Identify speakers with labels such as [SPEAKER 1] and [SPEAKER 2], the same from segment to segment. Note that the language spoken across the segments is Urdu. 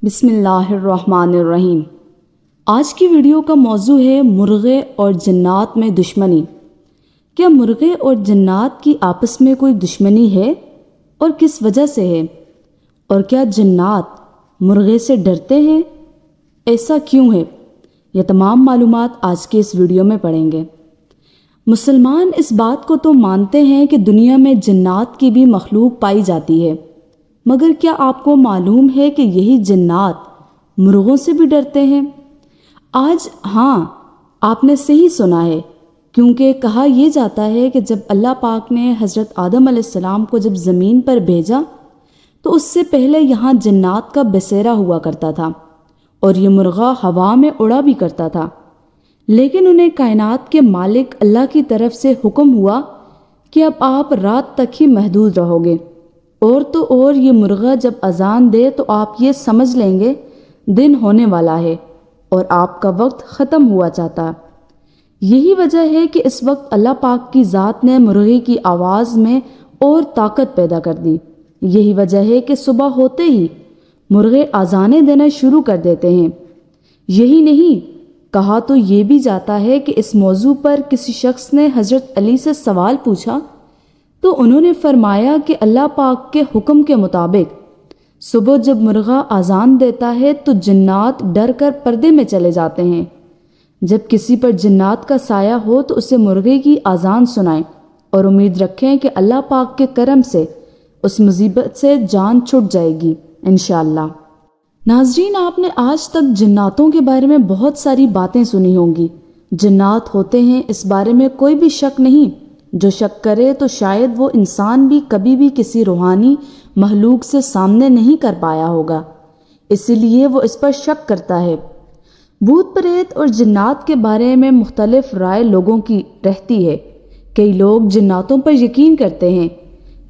[SPEAKER 1] بسم اللہ الرحمن الرحیم۔ آج کی ویڈیو کا موضوع ہے مرغے اور جنات میں دشمنی۔ کیا مرغے اور جنات کی آپس میں کوئی دشمنی ہے اور کس وجہ سے ہے؟ اور کیا جنات مرغے سے ڈرتے ہیں؟ ایسا کیوں ہے؟ یہ تمام معلومات آج کے اس ویڈیو میں پڑھیں گے۔ مسلمان اس بات کو تو مانتے ہیں کہ دنیا میں جنات کی بھی مخلوق پائی جاتی ہے، مگر کیا آپ کو معلوم ہے کہ یہی جنات مرغوں سے بھی ڈرتے ہیں؟ آج ہاں، آپ نے صحیح سنا ہے، کیونکہ کہا یہ جاتا ہے کہ جب اللہ پاک نے حضرت آدم علیہ السلام کو جب زمین پر بھیجا تو اس سے پہلے یہاں جنات کا بسیرا ہوا کرتا تھا اور یہ مرغہ ہوا میں اڑا بھی کرتا تھا، لیکن انہیں کائنات کے مالک اللہ کی طرف سے حکم ہوا کہ اب آپ رات تک ہی محدود رہو گے، اور تو اور یہ مرغہ جب اذان دے تو آپ یہ سمجھ لیں گے دن ہونے والا ہے اور آپ کا وقت ختم ہوا چاہتا۔ یہی وجہ ہے کہ اس وقت اللہ پاک کی ذات نے مرغے کی آواز میں اور طاقت پیدا کر دی۔ یہی وجہ ہے کہ صبح ہوتے ہی مرغے اذانیں دینا شروع کر دیتے ہیں۔ یہی نہیں، کہا تو یہ بھی جاتا ہے کہ اس موضوع پر کسی شخص نے حضرت علی سے سوال پوچھا تو انہوں نے فرمایا کہ اللہ پاک کے حکم کے مطابق صبح جب مرغہ اذان دیتا ہے تو جنات ڈر کر پردے میں چلے جاتے ہیں۔ جب کسی پر جنات کا سایہ ہو تو اسے مرغے کی اذان سنائیں اور امید رکھیں کہ اللہ پاک کے کرم سے اس مصیبت سے جان چھٹ جائے گی انشاءاللہ۔ ناظرین، آپ نے آج تک جناتوں کے بارے میں بہت ساری باتیں سنی ہوں گی۔ جنات ہوتے ہیں، اس بارے میں کوئی بھی شک نہیں۔ جو شک کرے تو شاید وہ انسان بھی کبھی بھی کسی روحانی مخلوق سے سامنے نہیں کر پایا ہوگا، اسی لیے وہ اس پر شک کرتا ہے۔ بھوت پریت اور جنات کے بارے میں مختلف رائے لوگوں کی رہتی ہے۔ کئی لوگ جناتوں پر یقین کرتے ہیں،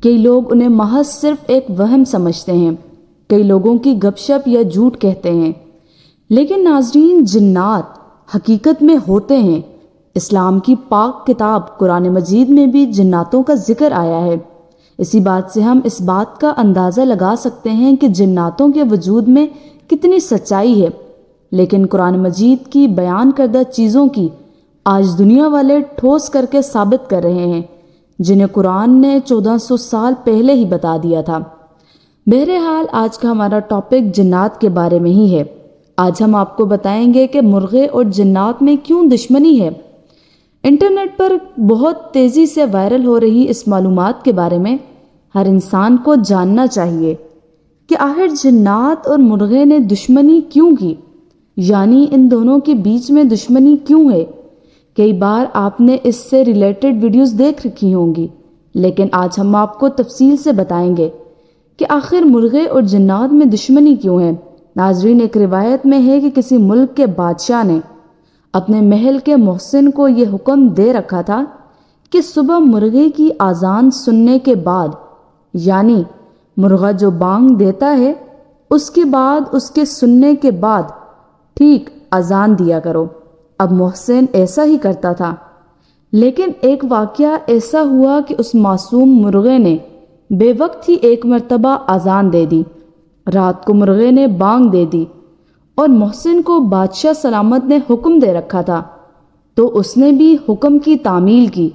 [SPEAKER 1] کئی لوگ انہیں محض صرف ایک وہم سمجھتے ہیں، کئی لوگوں کی گپ شپ یا جھوٹ کہتے ہیں۔ لیکن ناظرین، جنات حقیقت میں ہوتے ہیں۔ اسلام کی پاک کتاب قرآن مجید میں بھی جناتوں کا ذکر آیا ہے۔ اسی بات سے ہم اس بات کا اندازہ لگا سکتے ہیں کہ جناتوں کے وجود میں کتنی سچائی ہے۔ لیکن قرآن مجید کی بیان کردہ چیزوں کی آج دنیا والے ٹھوس کر کے ثابت کر رہے ہیں، جنہیں قرآن نے 1400 سال پہلے ہی بتا دیا تھا۔ بہرحال آج کا ہمارا ٹاپک جنات کے بارے میں ہی ہے۔ آج ہم آپ کو بتائیں گے کہ مرغے اور جنات میں کیوں دشمنی ہے۔ انٹرنیٹ پر بہت تیزی سے وائرل ہو رہی اس معلومات کے بارے میں ہر انسان کو جاننا چاہیے کہ آخر جنات اور مرغے نے دشمنی کیوں کی، یعنی ان دونوں کے بیچ میں دشمنی کیوں ہے۔ کئی بار آپ نے اس سے ریلیٹڈ ویڈیوز دیکھ رکھی ہوں گی، لیکن آج ہم آپ کو تفصیل سے بتائیں گے کہ آخر مرغے اور جنات میں دشمنی کیوں ہے۔ ناظرین، ایک روایت میں ہے کہ کسی ملک کے بادشاہ نے اپنے محل کے محسن کو یہ حکم دے رکھا تھا کہ صبح مرغے کی اذان سننے کے بعد، یعنی مرغہ جو بانگ دیتا ہے اس کے بعد، اس کے سننے کے بعد ٹھیک اذان دیا کرو۔ اب محسن ایسا ہی کرتا تھا، لیکن ایک واقعہ ایسا ہوا کہ اس معصوم مرغے نے بے وقت ہی ایک مرتبہ اذان دے دی۔ رات کو مرغے نے بانگ دے دی اور محسن کو بادشاہ سلامت نے حکم دے رکھا تھا، تو اس نے بھی حکم کی تعمیل کی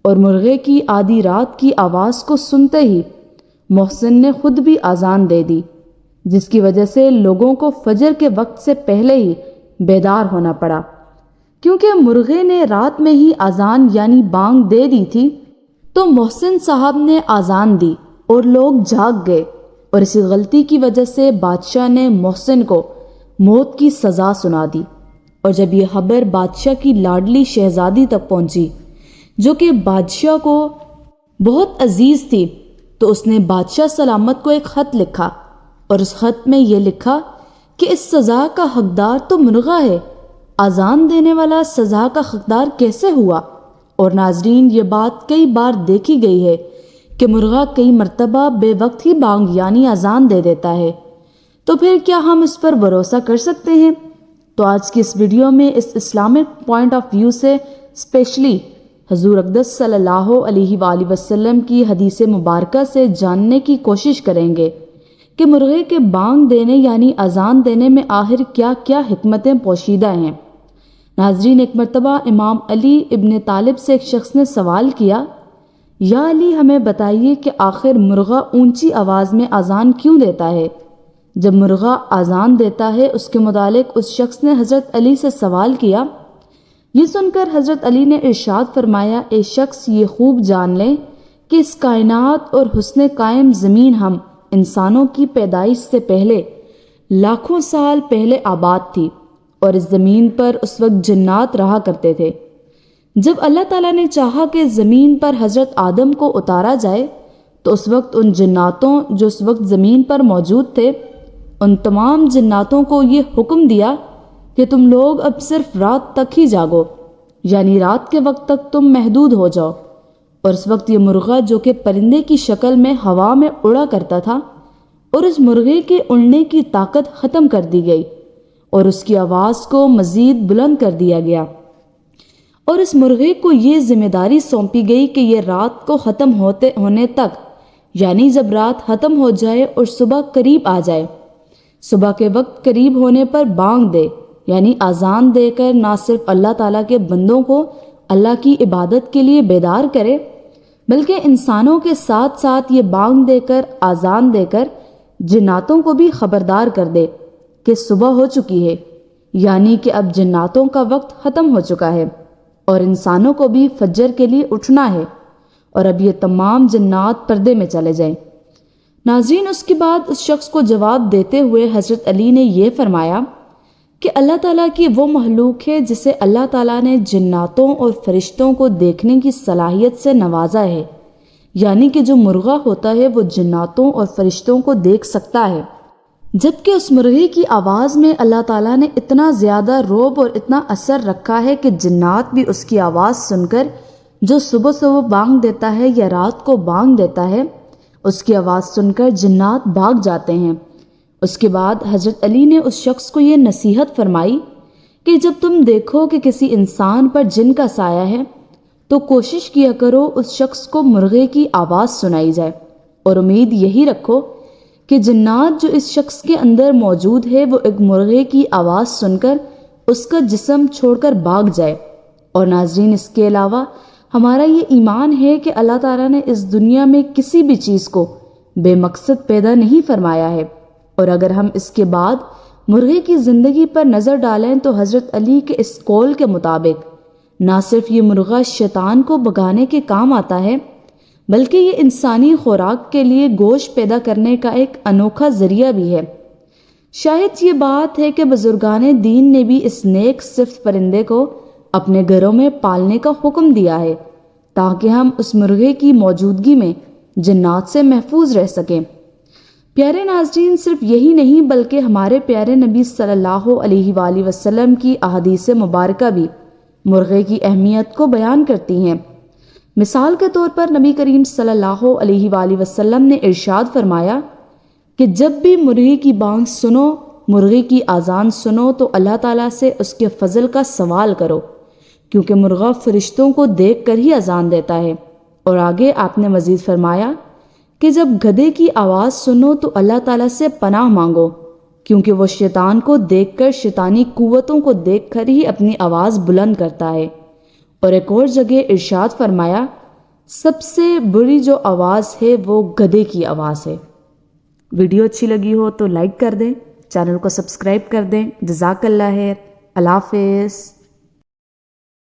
[SPEAKER 1] اور مرغے کی آدھی رات کی آواز کو سنتے ہی محسن نے خود بھی اذان دے دی، جس کی وجہ سے لوگوں کو فجر کے وقت سے پہلے ہی بیدار ہونا پڑا، کیونکہ مرغے نے رات میں ہی اذان یعنی بانگ دے دی تھی۔ تو محسن صاحب نے اذان دی اور لوگ جاگ گئے، اور اسی غلطی کی وجہ سے بادشاہ نے محسن کو موت کی سزا سنا دی۔ اور جب یہ خبر بادشاہ کی لاڈلی شہزادی تک پہنچی، جو کہ بادشاہ کو بہت عزیز تھی، تو اس نے بادشاہ سلامت کو ایک خط لکھا، اور اس خط میں یہ لکھا کہ اس سزا کا حقدار تو مرغہ ہے، اذان دینے والا سزا کا حقدار کیسے ہوا؟ اور ناظرین، یہ بات کئی بار دیکھی گئی ہے کہ مرغہ کئی مرتبہ بے وقت ہی بانگ یعنی اذان دے دیتا ہے، تو پھر کیا ہم اس پر بھروسہ کر سکتے ہیں؟ تو آج کی اس ویڈیو میں اس اسلامک پوائنٹ آف ویو سے اسپیشلی حضور اقدس صلی اللہ علیہ وآلہ وسلم کی حدیث مبارکہ سے جاننے کی کوشش کریں گے کہ مرغے کے بانگ دینے یعنی اذان دینے میں آخر کیا کیا حکمتیں پوشیدہ ہیں۔ ناظرین، ایک مرتبہ امام علی ابن طالب سے ایک شخص نے سوال کیا، یا علی ہمیں بتائیے کہ آخر مرغہ اونچی آواز میں اذان کیوں دیتا ہے؟ جب مرغہ اذان دیتا ہے اس کے متعلق اس شخص نے حضرت علی سے سوال کیا۔ یہ سن کر حضرت علی نے ارشاد فرمایا، اے شخص، یہ خوب جان لیں کہ اس کائنات اور حسن قائم زمین ہم انسانوں کی پیدائش سے پہلے لاکھوں سال پہلے آباد تھی، اور اس زمین پر اس وقت جنات رہا کرتے تھے۔ جب اللہ تعالیٰ نے چاہا کہ زمین پر حضرت آدم کو اتارا جائے تو اس وقت ان جناتوں جو اس وقت زمین پر موجود تھے، ان تمام جناتوں کو یہ حکم دیا کہ تم لوگ اب صرف رات تک ہی جاگو، یعنی رات کے وقت تک تم محدود ہو جاؤ۔ اور اس وقت یہ مرغہ جو کہ پرندے کی شکل میں ہوا میں اڑا کرتا تھا، اور اس مرغے کے اڑنے کی طاقت ختم کر دی گئی اور اس کی آواز کو مزید بلند کر دیا گیا، اور اس مرغے کو یہ ذمہ داری سونپی گئی کہ یہ رات کو ختم ہونے تک، یعنی جب رات ختم ہو جائے اور صبح قریب آ جائے، صبح کے وقت قریب ہونے پر بانگ دے، یعنی اذان دے کر نہ صرف اللہ تعالیٰ کے بندوں کو اللہ کی عبادت کے لیے بیدار کرے، بلکہ انسانوں کے ساتھ ساتھ یہ بانگ دے کر، اذان دے کر جناتوں کو بھی خبردار کر دے کہ صبح ہو چکی ہے، یعنی کہ اب جناتوں کا وقت ختم ہو چکا ہے اور انسانوں کو بھی فجر کے لیے اٹھنا ہے، اور اب یہ تمام جنات پردے میں چلے جائیں۔ ناظرین، اس کے بعد اس شخص کو جواب دیتے ہوئے حضرت علی نے یہ فرمایا کہ اللہ تعالیٰ کی وہ مخلوق ہے جسے اللہ تعالیٰ نے جناتوں اور فرشتوں کو دیکھنے کی صلاحیت سے نوازا ہے، یعنی کہ جو مرغہ ہوتا ہے وہ جناتوں اور فرشتوں کو دیکھ سکتا ہے، جبکہ اس مرغے کی آواز میں اللہ تعالیٰ نے اتنا زیادہ رعب اور اتنا اثر رکھا ہے کہ جنات بھی اس کی آواز سن کر، جو صبح صبح بانگ دیتا ہے یا رات کو بانگ دیتا ہے، اس کی آواز سن کر جنات بھاگ جاتے ہیں۔ اس کے بعد حضرت علی نے اس شخص کو یہ نصیحت فرمائی کہ جب تم دیکھو کہ کسی انسان پر جن کا سایہ ہے تو کوشش کیا کرو اس شخص کو مرغے کی آواز سنائی جائے، اور امید یہی رکھو کہ جنات جو اس شخص کے اندر موجود ہے وہ ایک مرغے کی آواز سن کر اس کا جسم چھوڑ کر بھاگ جائے۔ اور ناظرین، اس کے علاوہ ہمارا یہ ایمان ہے کہ اللہ تعالیٰ نے اس دنیا میں کسی بھی چیز کو بے مقصد پیدا نہیں فرمایا ہے، اور اگر ہم اس کے بعد مرغے کی زندگی پر نظر ڈالیں تو حضرت علی کے اس قول کے مطابق نہ صرف یہ مرغہ شیطان کو بھگانے کے کام آتا ہے، بلکہ یہ انسانی خوراک کے لیے گوشت پیدا کرنے کا ایک انوکھا ذریعہ بھی ہے۔ شاید یہ بات ہے کہ بزرگان دین نے بھی اس نیک صفت پرندے کو اپنے گھروں میں پالنے کا حکم دیا ہے تاکہ ہم اس مرغے کی موجودگی میں جنات سے محفوظ رہ سکیں۔ پیارے ناظرین، صرف یہی نہیں بلکہ ہمارے پیارے نبی صلی اللہ علیہ وآلہ وسلم کی احادیث مبارکہ بھی مرغے کی اہمیت کو بیان کرتی ہیں۔ مثال کے طور پر نبی کریم صلی اللہ علیہ وآلہ وسلم نے ارشاد فرمایا کہ جب بھی مرغی کی بانگ سنو، مرغی کی اذان سنو تو اللہ تعالیٰ سے اس کے فضل کا سوال کرو، کیونکہ مرغہ فرشتوں کو دیکھ کر ہی اذان دیتا ہے۔ اور آگے آپ نے مزید فرمایا کہ جب گدھے کی آواز سنو تو اللہ تعالیٰ سے پناہ مانگو، کیونکہ وہ شیطان کو دیکھ کر، شیطانی قوتوں کو دیکھ کر ہی اپنی آواز بلند کرتا ہے۔ اور ایک اور جگہ ارشاد فرمایا، سب سے بری جو آواز ہے وہ گدھے کی آواز ہے۔ ویڈیو اچھی لگی ہو تو لائک کر دیں، چینل کو سبسکرائب کر دیں۔ جزاک اللہ خیر۔ اللہ حافظ۔